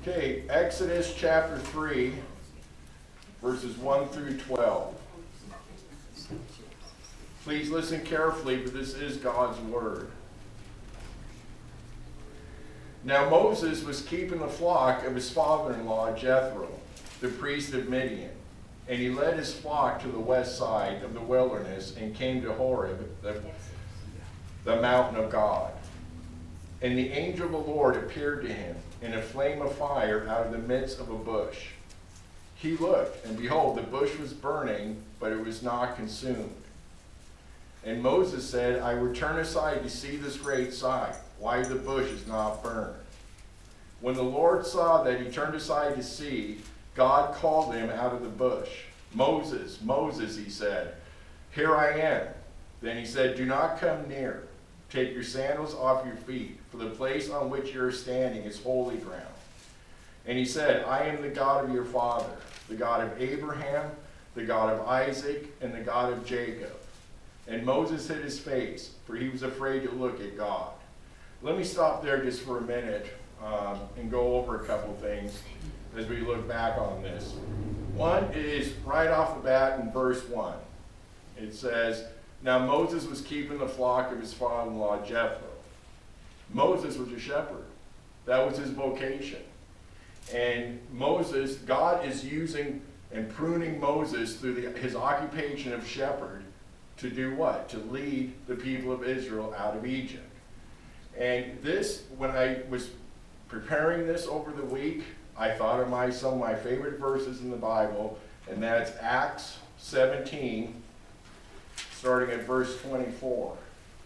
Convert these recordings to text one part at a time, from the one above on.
Okay, Exodus chapter 3, verses 1 through 12. Please listen carefully, for this is God's word. Now Moses was keeping the flock of his father-in-law Jethro, the priest of Midian. And he led his flock to the west side of the wilderness and came to Horeb, the mountain of God. And the angel of the Lord appeared to him in a flame of fire out of the midst of a bush. He looked, and behold, the bush was burning, but it was not consumed. And Moses said, I will turn aside to see this great sight, why the bush is not burned. When the Lord saw that he turned aside to see, God called him out of the bush. Moses, Moses, he said. Here I am. Then he said, do not come near. Take your sandals off your feet, for the place on which you are standing is holy ground. And he said, I am the God of your father, the God of Abraham, the God of Isaac, and the God of Jacob. And Moses hid his face, for he was afraid to look at God. Let me stop there just for a minute and go over a couple things as we look back on this. One is right off the bat in verse 1. It says, now Moses was keeping the flock of his father-in-law Jethro. Moses was a shepherd. That was his vocation. And Moses, God is using and pruning Moses through his occupation of shepherd to do what? To lead the people of Israel out of Egypt. And this, when I was preparing this over the week, I thought of some of my favorite verses in the Bible, and that's Acts 17, starting at verse 24.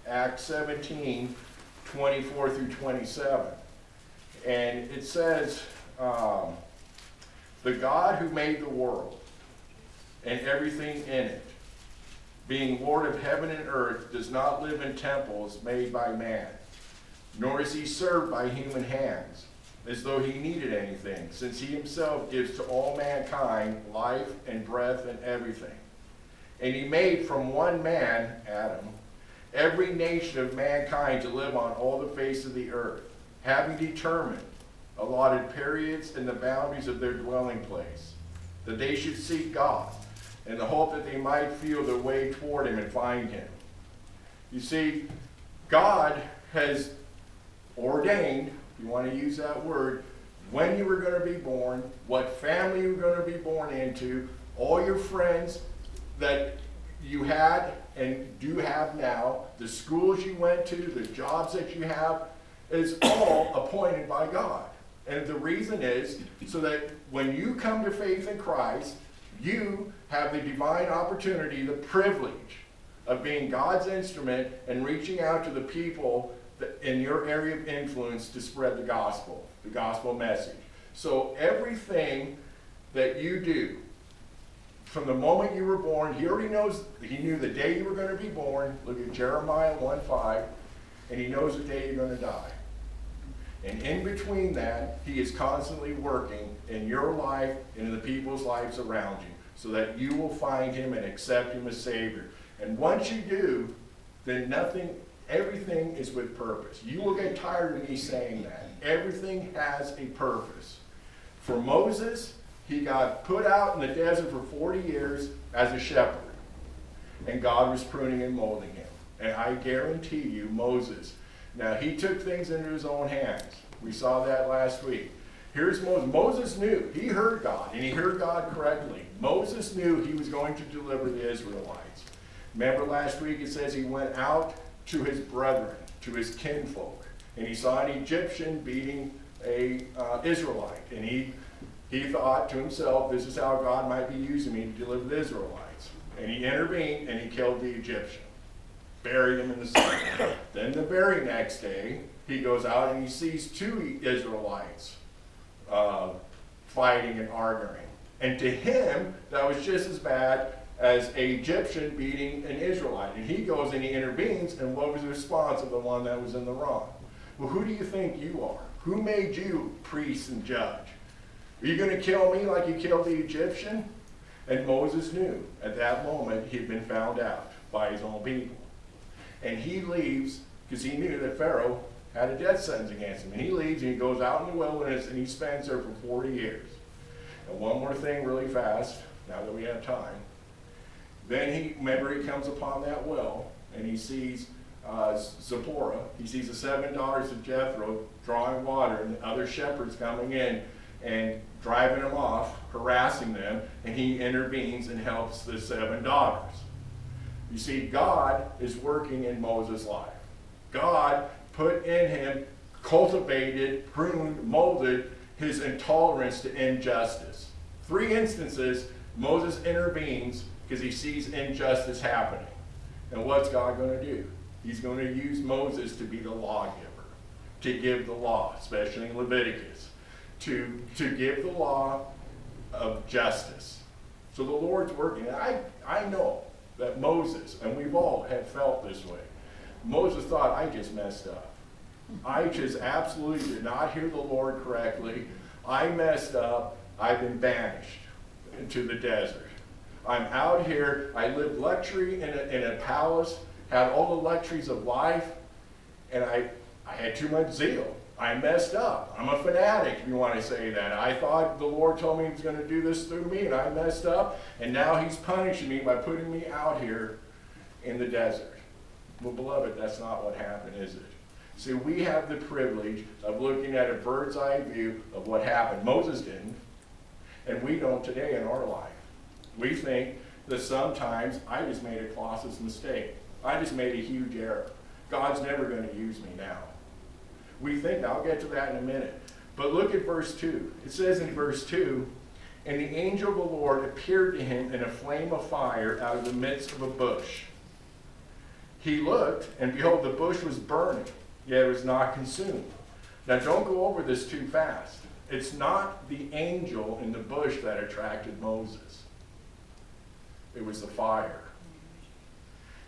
Acts 17, 24 through 27. And it says, the God who made the world and everything in it, being Lord of heaven and earth, does not live in temples made by man, nor is he served by human hands, as though he needed anything, since he himself gives to all mankind life and breath and everything. And he made from one man, Adam, every nation of mankind to live on all the face of the earth, having determined allotted periods and the boundaries of their dwelling place, that they should seek God, in the hope that they might feel their way toward him and find him. You see, God has ordained, if you want to use that word, when you were going to be born, what family you were going to be born into, all your friends that you had and do have now, the schools you went to, the jobs that you have, is all appointed by God. And the reason is so that when you come to faith in Christ, you have the divine opportunity, the privilege of being God's instrument and reaching out to the people in your area of influence to spread the gospel message. So everything that you do, from the moment you were born, he already knows, he knew the day you were going to be born. Look at Jeremiah 1:5, and he knows the day you're going to die. And in between that, he is constantly working in your life and in the people's lives around you, so that you will find him and accept him as Savior. And once you do, then everything is with purpose. You will get tired of me saying that. Everything has a purpose. For Moses, he got put out in the desert for 40 years as a shepherd. And God was pruning and molding him. And I guarantee you, Moses, now he took things into his own hands. We saw that last week. Here's Moses. Moses knew. He heard God, and he heard God correctly. Moses knew he was going to deliver the Israelites. Remember last week it says he went out to his brethren, to his kinfolk, and he saw an Egyptian beating a Israelite, and he thought to himself, this is how God might be using me to deliver the Israelites. And he intervened, and he killed the Egyptian, buried him in the sand. Then the very next day, he goes out and he sees two Israelites fighting and arguing. And to him, that was just as bad as an Egyptian beating an Israelite. And he goes and he intervenes, and what was the response of the one that was in the wrong? Well, who do you think you are? Who made you priest and judge? Are you going to kill me like you killed the Egyptian? And Moses knew at that moment he'd been found out by his own people. And he leaves because he knew that Pharaoh had a death sentence against him. And he leaves and he goes out in the wilderness and he spends there for 40 years. And one more thing really fast, now that we have time. Then he comes upon that well and he sees Zipporah. He sees the 7 daughters of Jethro drawing water and the other shepherds coming in and driving them off, harassing them, and he intervenes and helps the 7 daughters. You see, God is working in Moses' life. God put in him, cultivated, pruned, molded his intolerance to injustice. 3 instances, Moses intervenes because he sees injustice happening. And what's God going to do? He's going to use Moses to be the lawgiver, to give the law, especially in Leviticus, to give the law of justice. So the Lord's working. I know that Moses, and we've all have felt this way, Moses thought, I just messed up. I just absolutely did not hear the Lord correctly. I messed up. I've been banished into the desert. I'm out here. I lived luxury in a palace, had all the luxuries of life, and I had too much zeal. I messed up. I'm a fanatic, if you want to say that. I thought the Lord told me he was going to do this through me, and I messed up, and now he's punishing me by putting me out here in the desert. Well, beloved, that's not what happened, is it? See, we have the privilege of looking at a bird's eye view of what happened. Moses didn't, and we don't today in our life. We think that sometimes I just made a colossal mistake. I just made a huge error. God's never going to use me now. We think, now I'll get to that in a minute. But look at verse 2. It says in verse 2, and the angel of the Lord appeared to him in a flame of fire out of the midst of a bush. He looked, and behold, the bush was burning, yet it was not consumed. Now don't go over this too fast. It's not the angel in the bush that attracted Moses. It was the fire.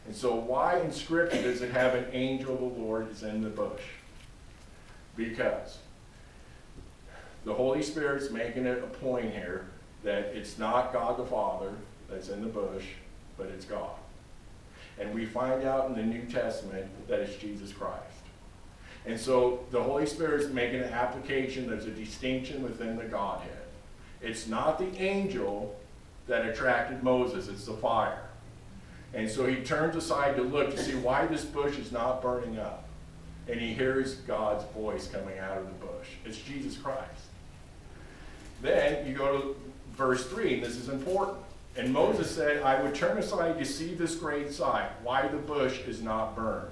And so why in Scripture does it have an angel of the Lord is in the bush? Because the Holy Spirit's making it a point here that it's not God the Father that's in the bush, but it's God. And we find out in the New Testament that it's Jesus Christ. And so the Holy Spirit's making an application. There's a distinction within the Godhead. It's not the angel that attracted Moses, it's the fire. And so he turns aside to look to see why this bush is not burning up. And he hears God's voice coming out of the bush. It's Jesus Christ. Then you go to verse 3, and this is important. And Moses said, I would turn aside to see this great sight, why the bush is not burned.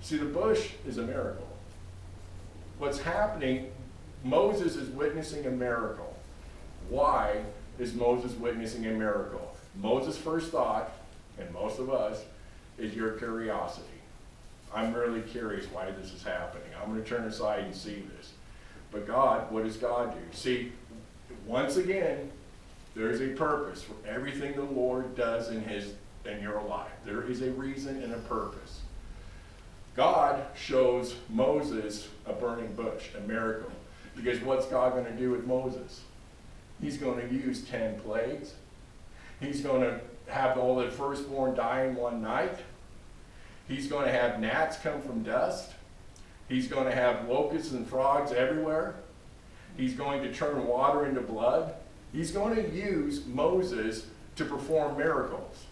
See, the bush is a miracle. What's happening, Moses is witnessing a miracle. Why is Moses witnessing a miracle? Moses' first thought, and most of us, is your curiosity. I'm really curious why this is happening. I'm going to turn aside and see this. But God, what does God do? See, once again, there's a purpose for everything the Lord does in your life. There is a reason and a purpose. God shows Moses a burning bush, a miracle. Because what's God going to do with Moses? He's going to use 10 plagues. He's going to have all the firstborn die in one night. He's going to have gnats come from dust. He's going to have locusts and frogs everywhere. He's going to turn water into blood. He's going to use Moses to perform miracles.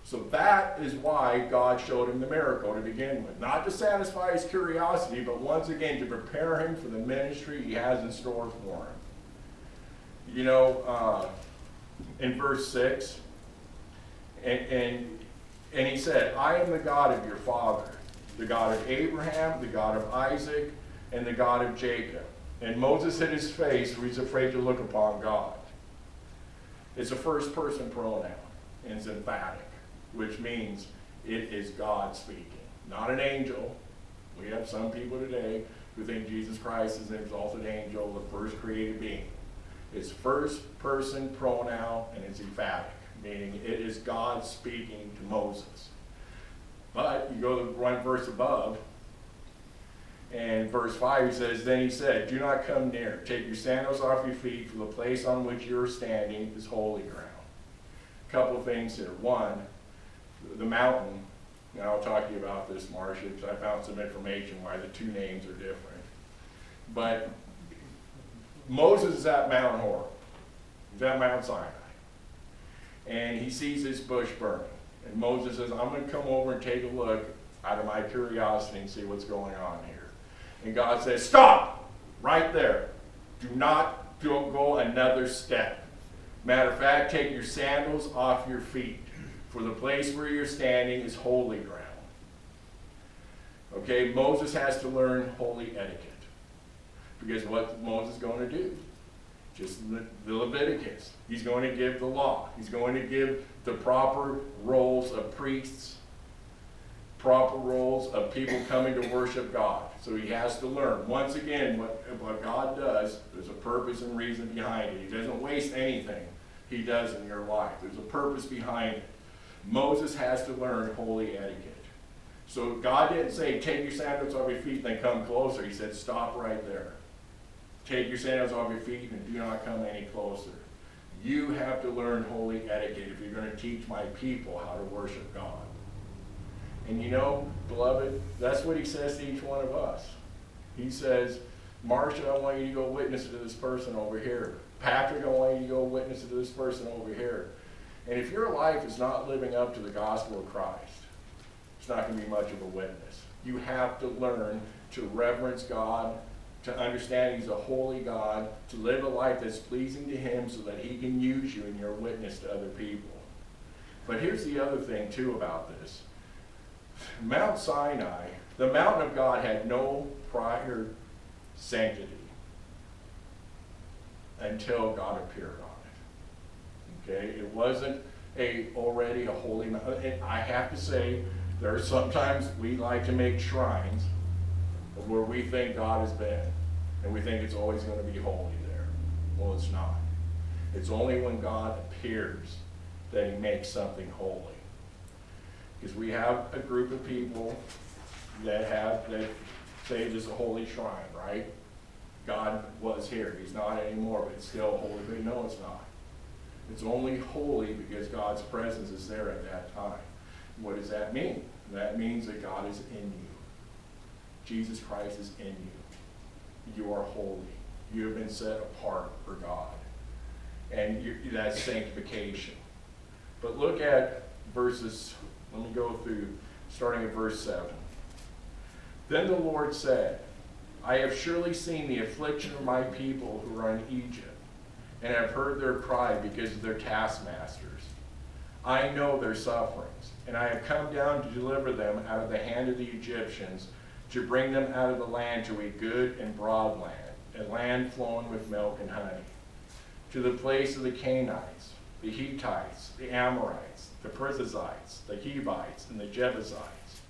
So that is why God showed him the miracle to begin with. Not to satisfy his curiosity, but once again to prepare him for the ministry he has in store for him. You know, in verse 6, and he said, I am the God of your father, the God of Abraham, the God of Isaac, and the God of Jacob. And Moses hid his face, for he's afraid to look upon God. It's a first person pronoun, and it's emphatic, which means it is God speaking, not an angel. We have some people today who think Jesus Christ is an exalted angel, the first created being. It's first person pronoun, and it's emphatic, meaning it is God speaking to Moses. But you go to one verse above, and verse 5 he says, then he said, do not come near. Take your sandals off your feet, for the place on which you are standing is holy ground. A couple of things here. One, the mountain And I'll talk to you about this, Marcia, because I found some information why the two names are different. But Moses is at Mount Horeb. He's at Mount Sinai. And he sees this bush burning. And Moses says, I'm going to come over and take a look out of my curiosity and see what's going on here. And God says, stop! Right there. Do not go another step. Matter of fact, take your sandals off your feet, for the place where you're standing is holy ground. Okay, Moses has to learn holy etiquette. Because what Moses is going to do? Just the Leviticus. He's going to give the law. He's going to give the proper roles of priests, proper roles of people coming to worship God. So he has to learn. Once again, what God does, there's a purpose and reason behind it. He doesn't waste anything he does in your life. There's a purpose behind it. Moses has to learn holy etiquette. So God didn't say, take your sandals off your feet and then come closer. He said, stop right there. Take your sandals off your feet and do not come any closer. You have to learn holy etiquette if you're going to teach my people how to worship God. And you know, beloved, that's what he says to each one of us. He says, Marcia, I want you to go witness to this person over here. Patrick, I want you to go witness to this person over here. And if your life is not living up to the gospel of Christ, it's not going to be much of a witness. You have to learn to reverence God, to understand he's a holy God, to live a life that's pleasing to him so that he can use you in your witness to other people. But here's the other thing too about this. Mount Sinai, the mountain of God, had no prior sanctity until God appeared on it. Okay, it wasn't already a holy mountain. And I have to say, there are sometimes we like to make shrines where we think God has been, and we think it's always going to be holy there. Well, it's not. It's only when God appears that he makes something holy. Because we have a group of people that say it is a holy shrine, right? God was here. He's not anymore, but it's still holy. But no, it's not. It's only holy because God's presence is there at that time. What does that mean? That means that God is in you. Jesus Christ is in you. You are holy. You have been set apart for God. And that's sanctification. But look at verses, let me go through, starting at verse 7. Then the Lord said, I have surely seen the affliction of my people who are in Egypt, and have heard their cry because of their taskmasters. I know their sufferings, and I have come down to deliver them out of the hand of the Egyptians, to bring them out of the land to a good and broad land, a land flowing with milk and honey, to the place of the Canaanites, the Hittites, the Amorites, the Perizzites, the Hivites, and the Jebusites.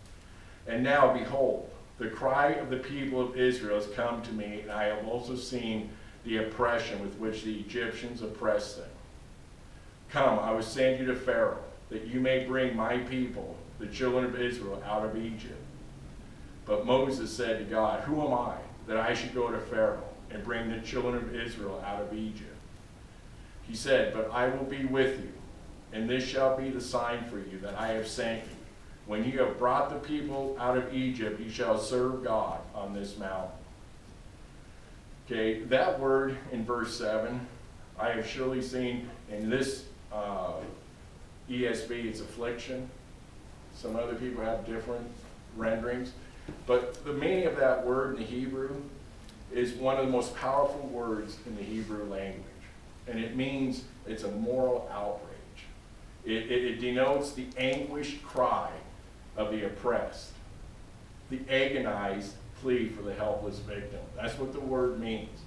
And now, behold, the cry of the people of Israel has come to me, and I have also seen the oppression with which the Egyptians oppress them. Come, I will send you to Pharaoh, that you may bring my people, the children of Israel, out of Egypt. But Moses said to God, who am I, that I should go to Pharaoh and bring the children of Israel out of Egypt? He said, but I will be with you, and this shall be the sign for you that I have sent you. When you have brought the people out of Egypt, you shall serve God on this mountain. Okay, that word in verse 7, I have surely seen, in this ESV, it's affliction. Some other people have different renderings. But the meaning of that word in the Hebrew is one of the most powerful words in the Hebrew language. And it means it's a moral outrage. It denotes the anguished cry of the oppressed, the agonized plea for the helpless victim. That's what the word means.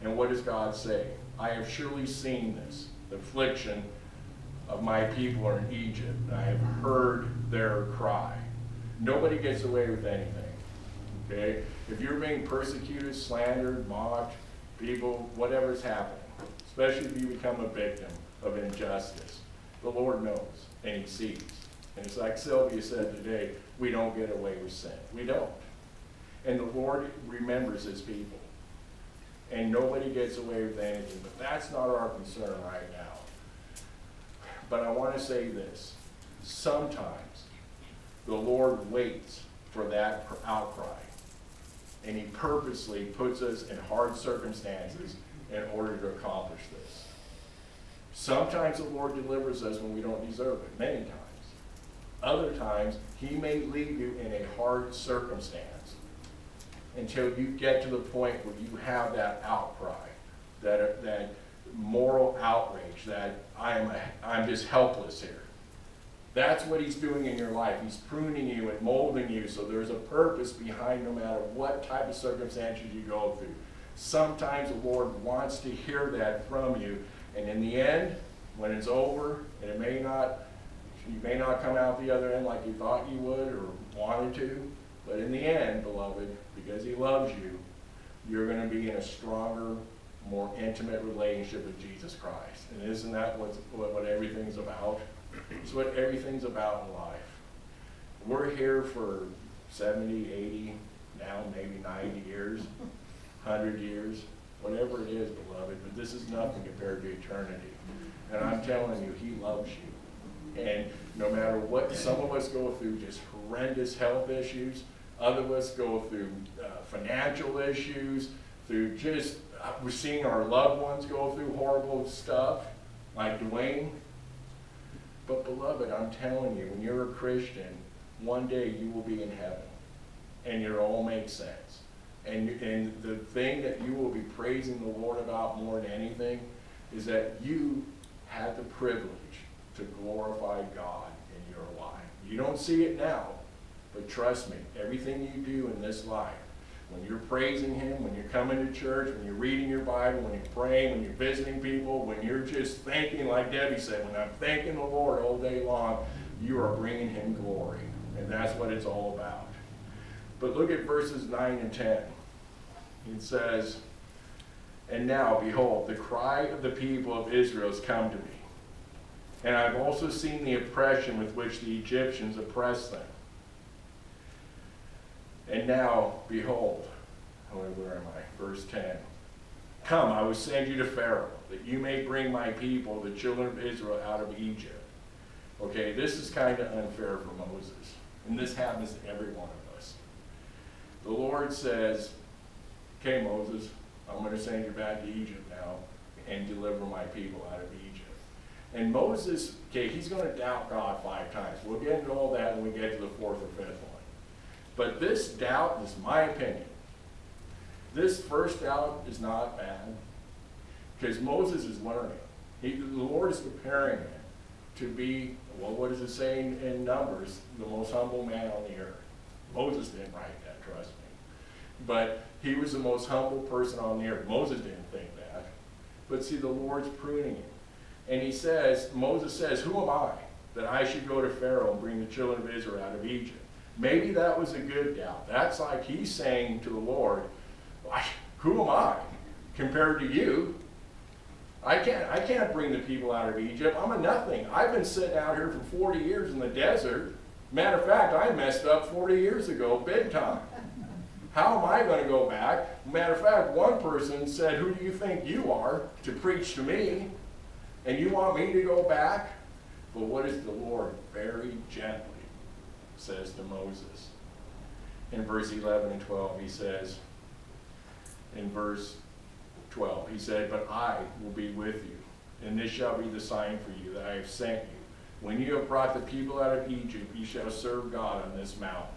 And what does God say? I have surely seen this, the affliction of my people are in Egypt, and I have heard their cry. Nobody gets away with anything. Okay? If you're being persecuted, slandered, mocked, people, whatever's happening, especially if you become a victim of injustice, the Lord knows and he sees. And it's like Sylvia said today, we don't get away with sin. We don't. And the Lord remembers his people. And nobody gets away with anything. But that's not our concern right now. But I want to say this. Sometimes the Lord waits for that outcry. And he purposely puts us in hard circumstances in order to accomplish this. Sometimes the Lord delivers us when we don't deserve it, many times. Other times, he may leave you in a hard circumstance until you get to the point where you have that outcry, that moral outrage, that I'm just helpless here. That's what he's doing in your life. He's pruning you and molding you, so there's a purpose behind no matter what type of circumstances you go through. Sometimes the Lord wants to hear that from you, and in the end, when it's over, and you may not come out the other end like you thought you would or wanted to, but in the end, beloved, because he loves you, you're going to be in a stronger, more intimate relationship with Jesus Christ. And isn't that what everything's about? It's what everything's about in life. We're here for 70, 80, now maybe 90 years, 100 years, whatever it is, beloved, but this is nothing compared to eternity. And I'm telling you, he loves you. And no matter what, some of us go through just horrendous health issues, other of us go through financial issues, through just, we're seeing our loved ones go through horrible stuff, like Dwayne. But beloved, I'm telling you, when you're a Christian, one day you will be in heaven, and it all makes sense. And the thing that you will be praising the Lord about more than anything is that you had the privilege to glorify God in your life. You don't see it now, but trust me, everything you do in this life, when you're praising him, when you're coming to church, when you're reading your Bible, when you're praying, when you're visiting people, when you're just thinking, like Debbie said, when I'm thanking the Lord all day long, you are bringing him glory. And that's what it's all about. But look at verses 9 and 10. It says, "And now, behold, the cry of the people of Israel has come to me. And I've also seen the oppression with which the Egyptians oppress them. And now, behold," where am I? Verse 10. "Come, I will send you to Pharaoh, that you may bring my people, the children of Israel, out of Egypt." Okay, this is kind of unfair for Moses. And this happens to every one of us. The Lord says, "Okay, Moses, I'm going to send you back to Egypt now and deliver my people out of Egypt." And Moses, okay, he's going to doubt God 5 times. We'll get into all that when we get to the 4th or 5th one. But this doubt is my opinion. This first doubt is not bad, because Moses is learning. The Lord is preparing him to be, well, what does it say in Numbers? The most humble man on the earth. Moses didn't write that, trust me. But he was the most humble person on the earth. Moses didn't think that. But see, the Lord's pruning him. And he says, Moses says, "Who am I that I should go to Pharaoh and bring the children of Israel out of Egypt?" Maybe that was a good doubt. That's like he's saying to the Lord, "Who am I compared to you? I can't bring the people out of Egypt. I'm a nothing. I've been sitting out here for 40 years in the desert. Matter of fact, I messed up 40 years ago, big time. How am I going to go back?" Matter of fact, one person said, "Who do you think you are to preach to me? And you want me to go back?" But what is the Lord very gently says to Moses? In verse 11 and 12, he says, in verse 12, he said, "But I will be with you, and this shall be the sign for you that I have sent you. When you have brought the people out of Egypt, you shall serve God on this mountain."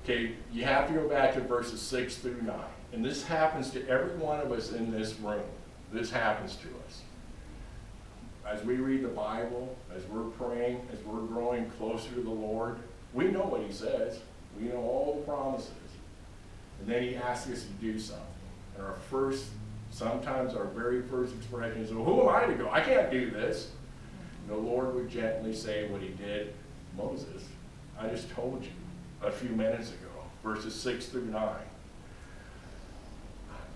Okay, you have to go back to verses 6 through 9. And this happens to every one of us in this room. This happens to us. As we read the Bible, as we're praying, as we're growing closer to the Lord, we know what he says. We know all the promises. And then he asks us to do something. And sometimes our very first expression is, "Well, who am I to go? I can't do this." And the Lord would gently say what he did. "Moses, I just told you a few minutes ago, verses 6 through 9.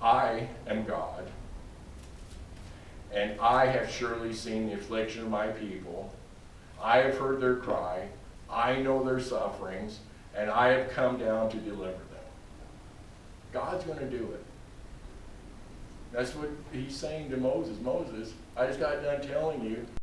I am God, and I have surely seen the affliction of my people. I have heard their cry. I know their sufferings, and I have come down to deliver them." God's going to do it. That's what he's saying to Moses. "Moses, I just got done telling you